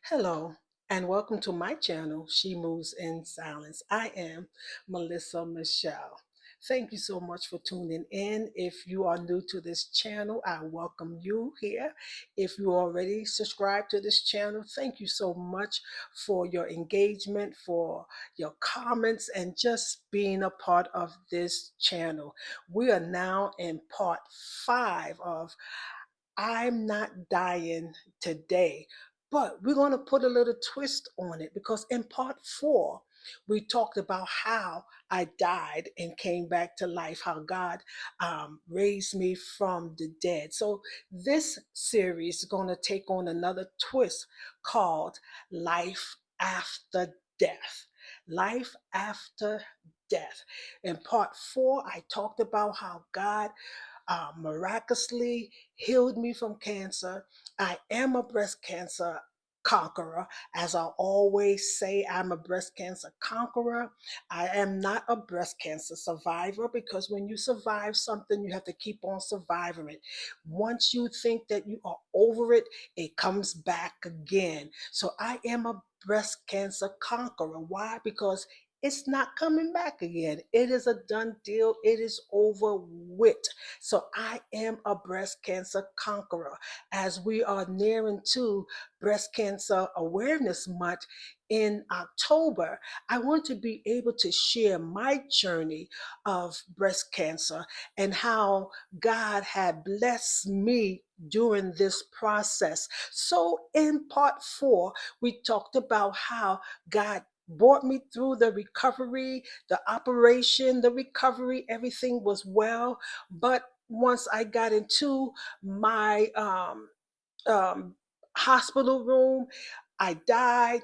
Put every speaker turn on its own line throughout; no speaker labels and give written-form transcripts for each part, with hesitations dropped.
Hello, and welcome to my channel, She Moves in Silence. I am Melissa Michelle. Thank you so much for tuning in. If you are new to this channel, I welcome you here. If you already subscribed to this channel, thank you so much for your engagement, for your comments, and just being a part of this channel. We are now in part 5 of I'm Not Dying Today. But we're going to put a little twist on it because in part 4, we talked about how I died and came back to life, how God raised me from the dead. So this series is going to take on another twist called Life After Death. Life After Death. In part 4, I talked about how God miraculously healed me from cancer. I am a breast cancer conqueror. As I always say, I'm a breast cancer conqueror. I am not a breast cancer survivor because when you survive something, you have to keep on surviving it. Once you think that you are over it, it comes back again. So I am a breast cancer conqueror. Why? Because it's not coming back again. It is a done deal. It is over with. So I am a breast cancer conqueror. As we are nearing to Breast Cancer Awareness Month in October, I want to be able to share my journey of breast cancer and how God had blessed me during this process. So in part 4, we talked about how God brought me through the recovery, the operation, the recovery, everything was well. But once I got into my um, hospital room, I died,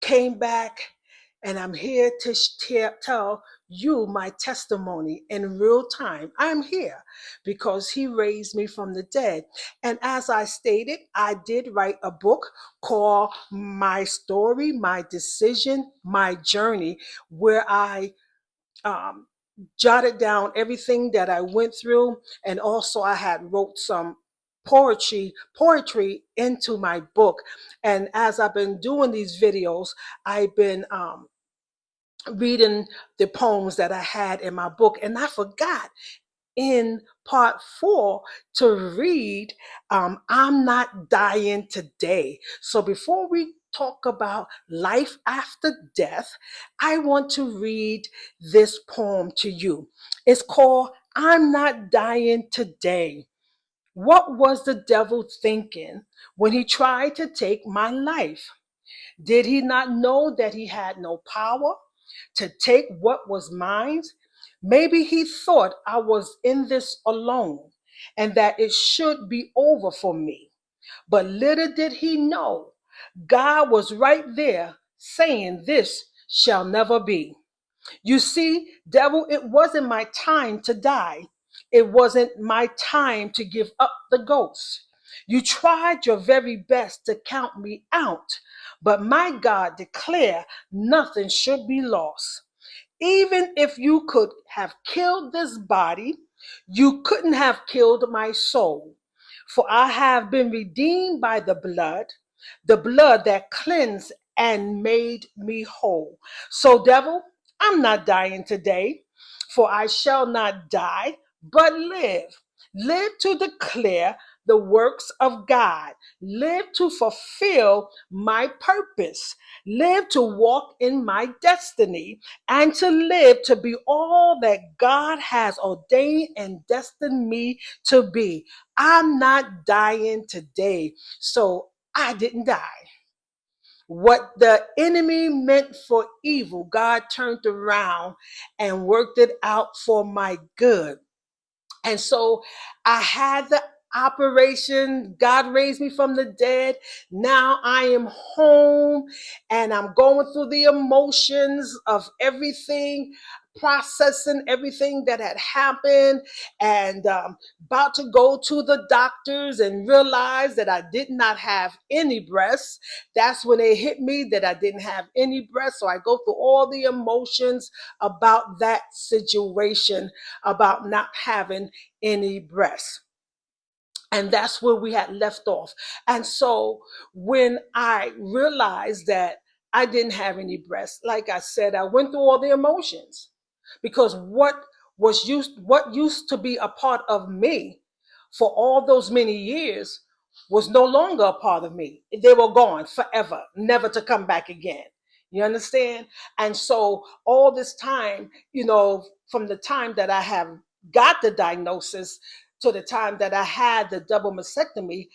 came back, and I'm here to tell you my testimony in real time. I'm here because he raised me from the dead. And as I stated, I did write a book called My Story, My Decision, My Journey, where I um, jotted down everything that I went through, and also I had wrote some poetry into my book. And as I've been doing these videos, I've been reading the poems that I had in my book, and I forgot in part 4 to read I'm Not Dying Today. So before we talk about life after death, I want to read this poem to you. It's called I'm Not Dying Today. What was the devil thinking when he tried to take my life? Did he not know that he had no power to take what was mine? Maybe he thought I was in this alone and that it should be over for me. But little did he know, God was right there saying, This shall never be. You see, devil, it wasn't my time to die. It wasn't my time to give up the ghost. You tried your very best to count me out, but my God declared nothing should be lost. Even if you could have killed this body, you couldn't have killed my soul. For I have been redeemed by the blood that cleansed and made me whole. So, devil, I'm not dying today, for I shall not die, but live. Live to declare the works of God. Live to fulfill my purpose. Live to walk in my destiny and to live to be all that God has ordained and destined me to be. I'm not dying today. So I didn't die. What the enemy meant for evil, God turned around and worked it out for my good. And so I had the operation. God raised me from the dead. Now I am home and I'm going through the emotions of everything, processing everything that had happened, and about to go to the doctors and realize that I did not have any breasts. That's when it hit me that I didn't have any breasts. So I go through all the emotions about that situation, about not having any breasts. And that's where we had left off. And so when I realized that I didn't have any breasts, like I said, I went through all the emotions, because what used to be a part of me for all those many years was no longer a part of me. They were gone forever, never to come back again. You understand? And so all this time, from the time that I have got the diagnosis to the time that I had the double mastectomy,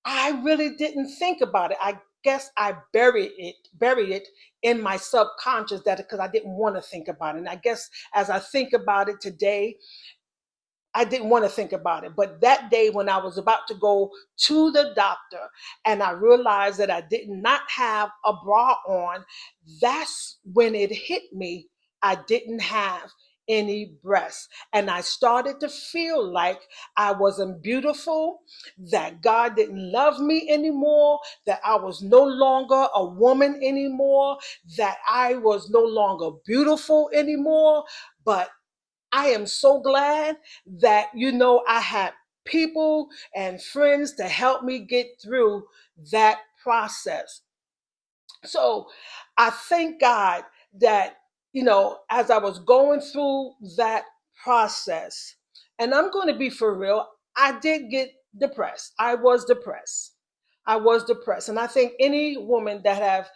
I really didn't think about it. I guess I buried it in my subconscious, that because I didn't want to think about it. And I guess as I think about it today, I didn't want to think about it. But that day when I was about to go to the doctor and I realized that I did not have a bra on, that's when it hit me. I didn't have any breasts. And I started to feel like I wasn't beautiful, that God didn't love me anymore, that I was no longer a woman anymore, that I was no longer beautiful anymore. But I am so glad that, I had people and friends to help me get through that process. So I thank God that, as I was going through that process, and I'm going to be for real, I did get depressed. I was depressed. I was depressed. And I think any woman that have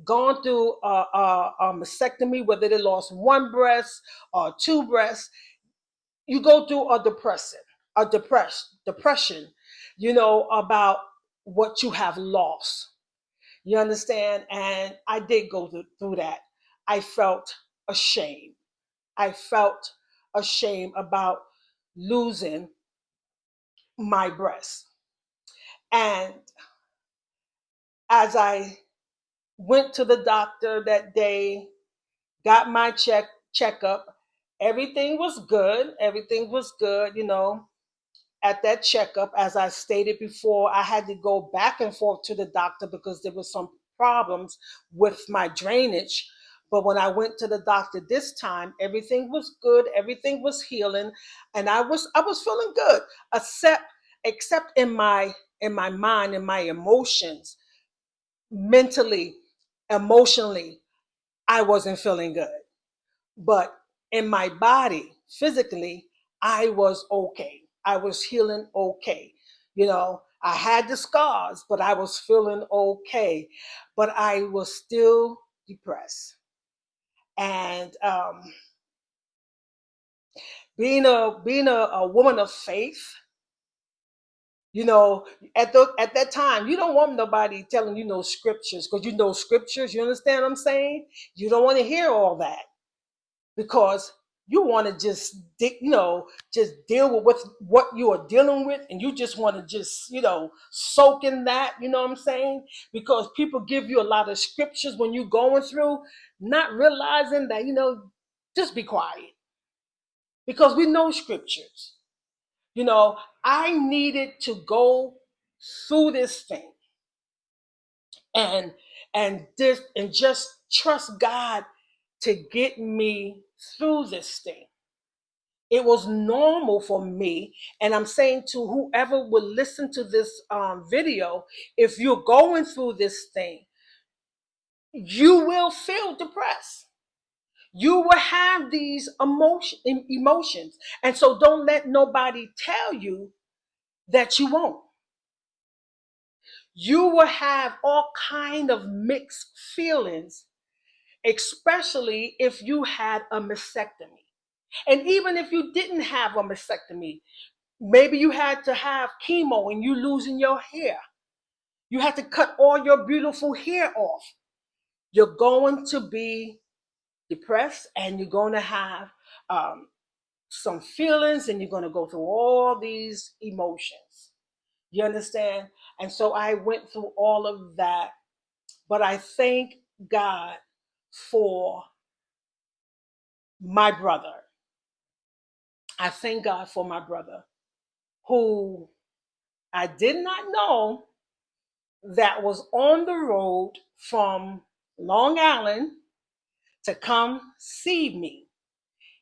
gone through a mastectomy, whether they lost one breast or two breasts, you go through a depression, about what you have lost. You understand? And I did go through that. I felt ashamed. I felt ashamed about losing my breast. And as I went to the doctor that day, got my checkup, everything was good. Everything was good. At that checkup, as I stated before, I had to go back and forth to the doctor because there was some problems with my drainage. But when I went to the doctor this time, everything was good, everything was healing, and I was feeling good, except in my mind, in my emotions, mentally, emotionally, I wasn't feeling good. But in my body, physically, I was okay. I was healing okay. I had the scars, but I was feeling okay. But I was still depressed. And being a woman of faith, you know, at that time, you don't want nobody telling you no scriptures, because you know scriptures. You understand what I'm saying? You don't want to hear all that, because you want to just deal with what you are dealing with, and you just want to just soak in that. You know what I'm saying? Because people give you a lot of scriptures when you're going through, not realizing that just be quiet, because we know scriptures. I needed to go through this thing, and just trust God to get me through this thing. It was normal for me. And I'm saying to whoever would listen to this video, if you're going through this thing, you will feel depressed. You will have these emotions. And so don't let nobody tell you that you won't. You will have all kind of mixed feelings, especially if you had a mastectomy. And even if you didn't have a mastectomy, maybe you had to have chemo and you losing your hair. You had to cut all your beautiful hair off. You're going to be depressed, and you're going to have um, some feelings, and you're going to go through all these emotions. You understand? And so I went through all of that, but I thank God for my brother. I thank God for my brother, who I did not know that was on the road from Long Island to come see me.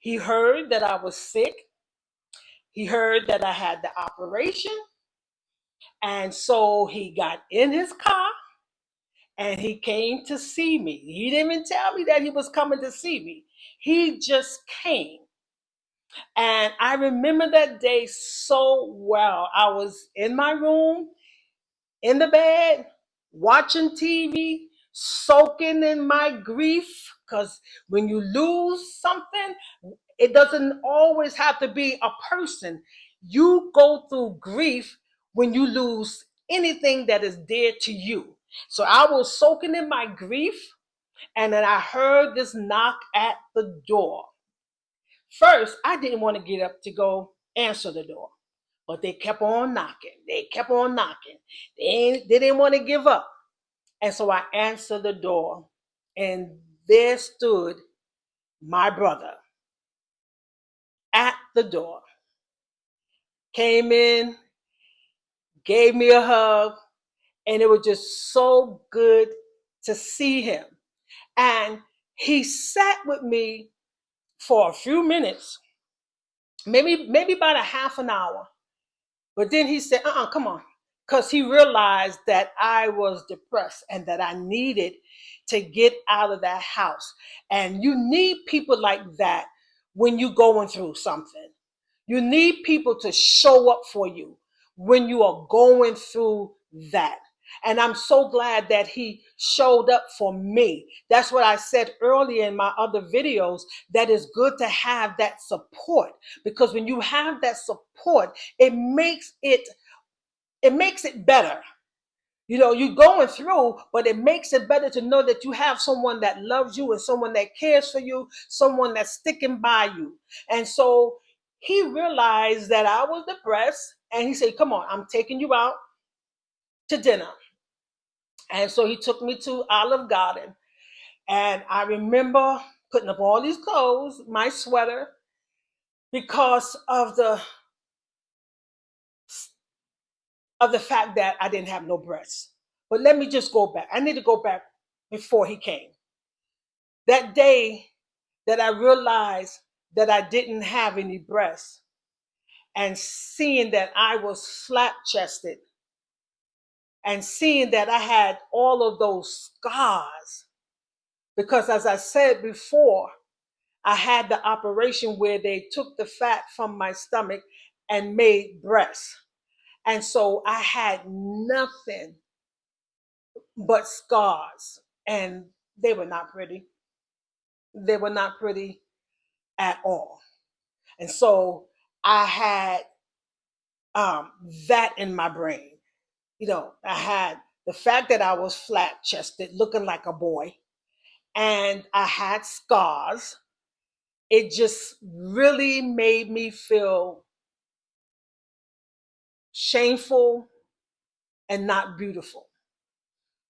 He heard that I was sick. He heard that I had the operation. And so he got in his car and he came to see me. He didn't even tell me that he was coming to see me. He just came. And I remember that day so well. I was in my room, in the bed, watching TV, soaking in my grief. Because when you lose something, it doesn't always have to be a person. You go through grief when you lose anything that is dear to you. So I was soaking in my grief, and then I heard this knock at the door. First, I didn't want to get up to go answer the door, but they kept on knocking. They kept on knocking. They didn't want to give up. And so I answered the door, and there stood my brother at the door. Came in, gave me a hug, and it was just so good to see him. And he sat with me for a few minutes, maybe about a half an hour. But then he said, come on. Because he realized that I was depressed and that I needed to get out of that house. And you need people like that when you're going through something. You need people to show up for you when you are going through that. And I'm so glad that he showed up for me. That's what I said earlier in my other videos, that it's good to have that support, because when you have that support, it makes it better. You know, you're going through, but it makes it better to know that you have someone that loves you and someone that cares for you, someone that's sticking by you. And so he realized that I was depressed, and he said, come on, I'm taking you out to dinner. And so he took me to Olive Garden. And I remember putting up all these clothes, my sweater, because of the fact that I didn't have no breasts. But let me just go back. I need to go back before he came. That day that I realized that I didn't have any breasts, and seeing that I was flat chested, and seeing that I had all of those scars, because as I said before, I had the operation where they took the fat from my stomach and made breasts. And so I had nothing but scars, and they were not pretty. They were not pretty at all. And so I had that in my brain. You know, I had the fact that I was flat chested, looking like a boy, and I had scars. It just really made me feel shameful and not beautiful.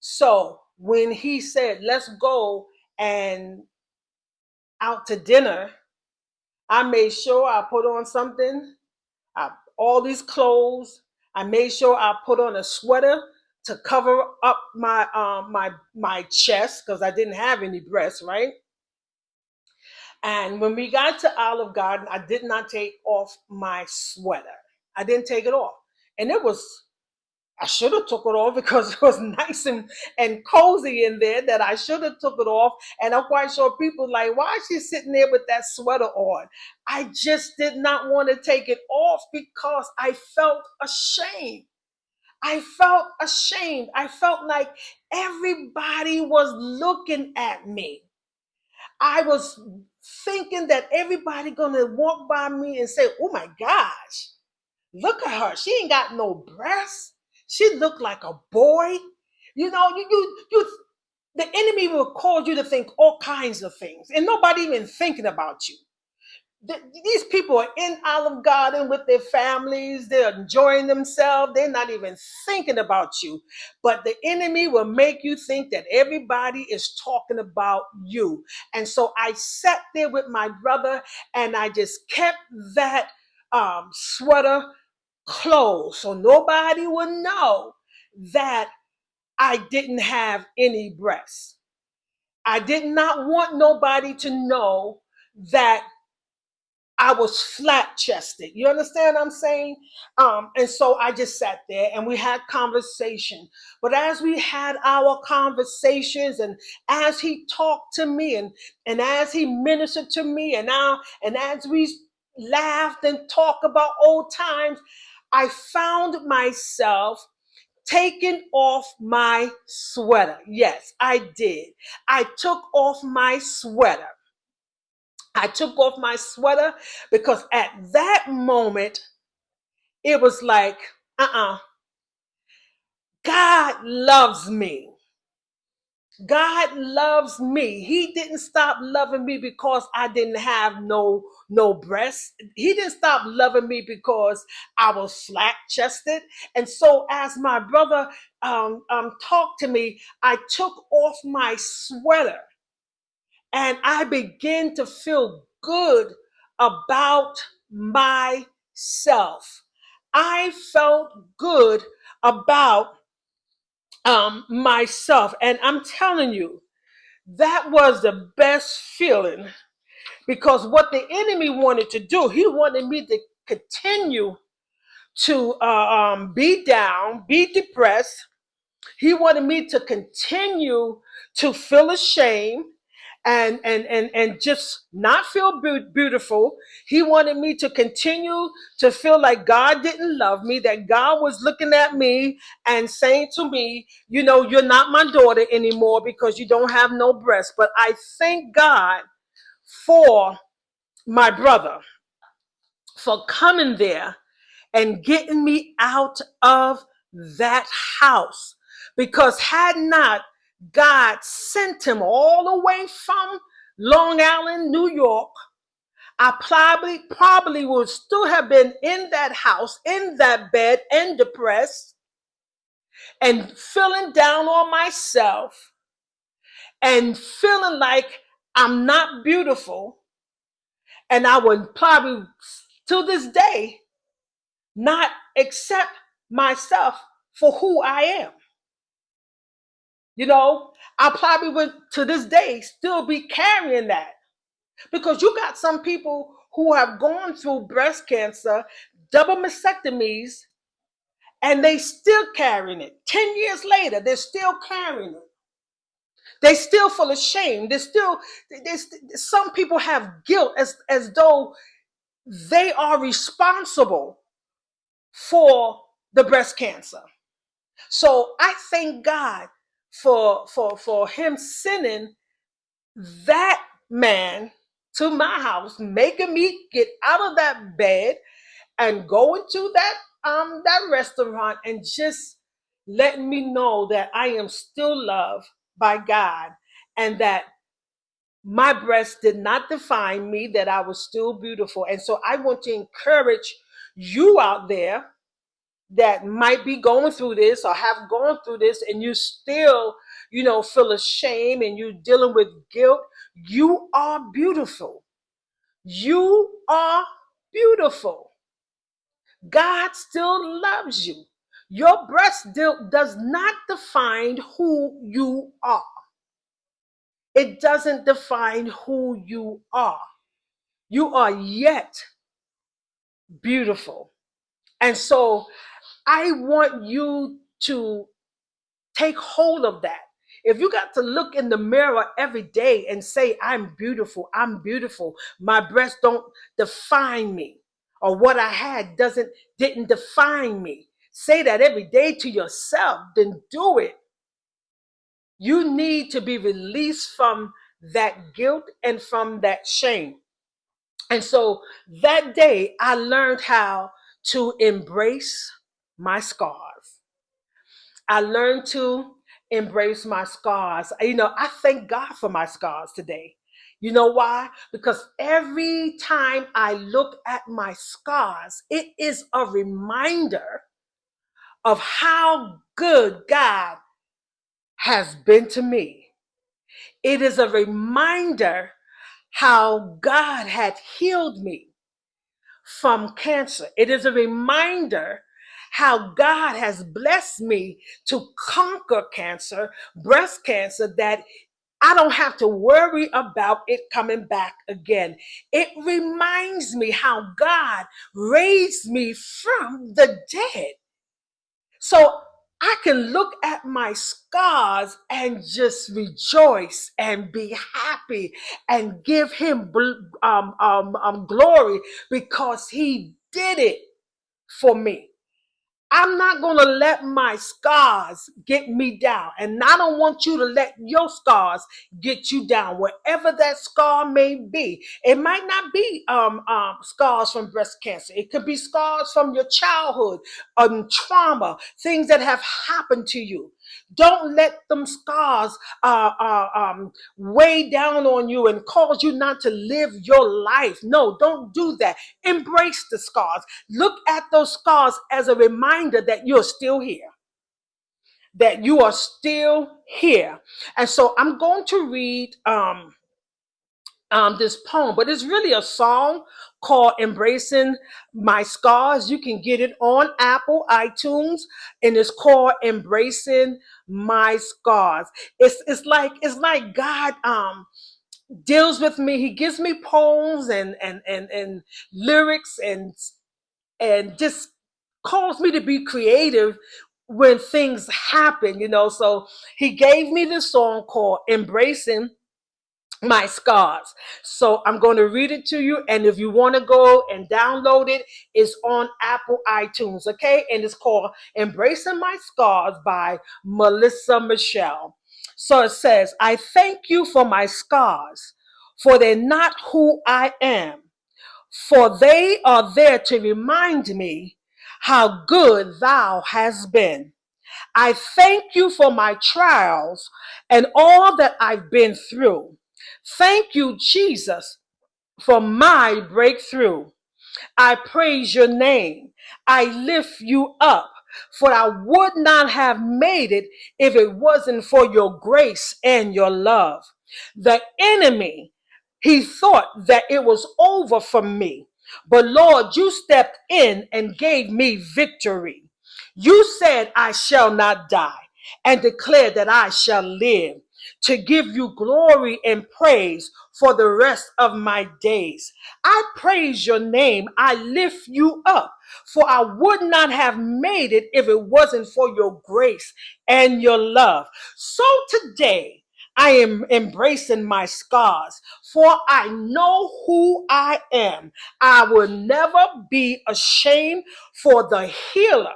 So when he said, let's go and out to dinner, I made sure I put on something, all these clothes. I made sure I put on a sweater to cover up my chest, because I didn't have any breasts, right? And when we got to Olive Garden, I did not take off my sweater. I didn't take it off. And I should have took it off, because it was nice and cozy in there, that I should have took it off. And I'm quite sure people like, why is she sitting there with that sweater on? I just did not want to take it off because I felt ashamed. I felt ashamed. I felt like everybody was looking at me. I was thinking that everybody gonna walk by me and say, oh my gosh, look at her. She ain't got no breasts. She looked like a boy. You know, the enemy will cause you to think all kinds of things, and nobody even thinking about you. These people are in Olive Garden with their families. They're enjoying themselves. They're not even thinking about you. But the enemy will make you think that everybody is talking about you. And so I sat there with my brother, and I just kept that sweater closed so nobody would know that I didn't have any breasts. I did not want nobody to know that I was flat chested. You understand what I'm saying? And so I just sat there and we had conversation. But as we had our conversations and as he talked to me and as he ministered to me and as we laughed and talked about old times, I found myself taking off my sweater. Yes, I did. I took off my sweater. I took off my sweater because at that moment, it was like, God loves me. God loves me. He didn't stop loving me because I didn't have no breasts. He didn't stop loving me because I was slack chested. And so, as my brother talked to me, I took off my sweater and I began to feel good about myself. I felt good about myself. And I'm telling you, that was the best feeling because what the enemy wanted to do, he wanted me to continue to be down, be depressed. He wanted me to continue to feel ashamed and just not feel beautiful. He wanted me to continue to feel like God didn't love me, that God was looking at me and saying to me, you know, you're not my daughter anymore because you don't have no breasts. But I thank God for my brother for coming there and getting me out of that house. Because had not God sent him all the way from Long Island, New York, I probably would still have been in that house, in that bed, and depressed, and feeling down on myself, and feeling like I'm not beautiful. And I would probably, to this day, not accept myself for who I am. You know, I probably would to this day still be carrying that because you got some people who have gone through breast cancer, double mastectomies, and they still carrying it. 10 years later, they're still carrying it. They still full of shame. Some people have guilt as though they are responsible for the breast cancer. So I thank God for him sending that man to my house, making me get out of that bed and go into that restaurant and just letting me know that I am still loved by God and that my breast did not define me, that I was still beautiful. And so I want to encourage you out there that might be going through this or have gone through this and you still, you know, feel ashamed and you're dealing with guilt. You are beautiful. You are beautiful. God still loves you. Your breast still does not define who you are. It doesn't define who you are. You are yet beautiful. And so I want you to take hold of that. If you got to look in the mirror every day and say, I'm beautiful, my breasts don't define me, or what I had didn't define me. Say that every day to yourself, then do it. You need to be released from that guilt and from that shame. And so that day I learned how to embrace my scars. I learned to embrace my scars. You know, I thank God for my scars today. You know why? Because every time I look at my scars, it is a reminder of how good God has been to me. It is a reminder how God had healed me from cancer. It is a reminder how God has blessed me to conquer cancer, breast cancer, that I don't have to worry about it coming back again. It reminds me how God raised me from the dead. So I can look at my scars and just rejoice and be happy and give him glory because he did it for me. I'm not going to let my scars get me down. And I don't want you to let your scars get you down, wherever that scar may be. It might not be scars from breast cancer. It could be scars from your childhood, trauma, things that have happened to you. Don't let them scars weigh down on you and cause you not to live your life. No, don't do that. Embrace the scars. Look at those scars as a reminder that you're still here, that you are still here. And so I'm going to read this poem, but it's really a song called Embracing My Scars. You can get it on Apple, iTunes, and it's called Embracing My Scars. It's like God deals with me. He gives me poems and lyrics and just calls me to be creative when things happen, So he gave me this song called Embracing My Scars. So I'm going to read it to you. And if you want to go and download it, it's on Apple iTunes, okay? And it's called Embracing My Scars by Melissa Michelle. So it says, I thank you for my scars, for they're not who I am, for they are there to remind me how good thou hast been. I thank you for my trials and all that I've been through. Thank you, Jesus, for my breakthrough. I praise your name. I lift you up, for I would not have made it if it wasn't for your grace and your love. The enemy, he thought that it was over for me, but Lord, you stepped in and gave me victory. You said, I shall not die, and declared that I shall live to give you glory and praise for the rest of my days. I praise your name. I lift you up, for I would not have made it if it wasn't for your grace and your love. So today, I am embracing my scars, for I know who I am. I will never be ashamed, for the healer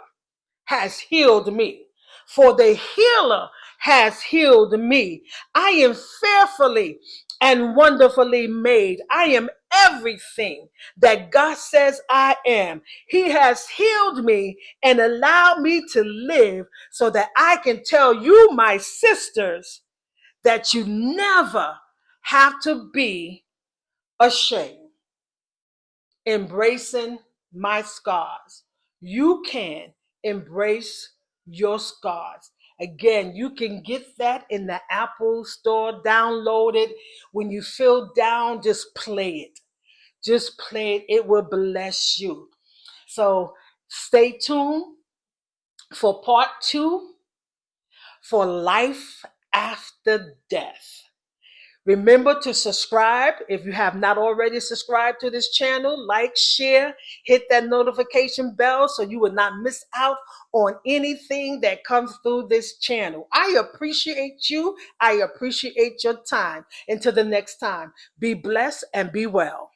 has healed me. For the healer has healed me. I am fearfully and wonderfully made. I am everything that God says I am. He has healed me and allowed me to live so that I can tell you, my sisters, that you never have to be ashamed. Embracing my scars. You can embrace your scars. Again, you can get that in the Apple store, download it. When you feel down, just play it. Just play it. It will bless you. So stay tuned for part 2 for life after death. Remember to subscribe if you have not already subscribed to this channel. Like, share, hit that notification bell so you will not miss out on anything that comes through this channel. I appreciate you. I appreciate your time. Until the next time, be blessed and be well.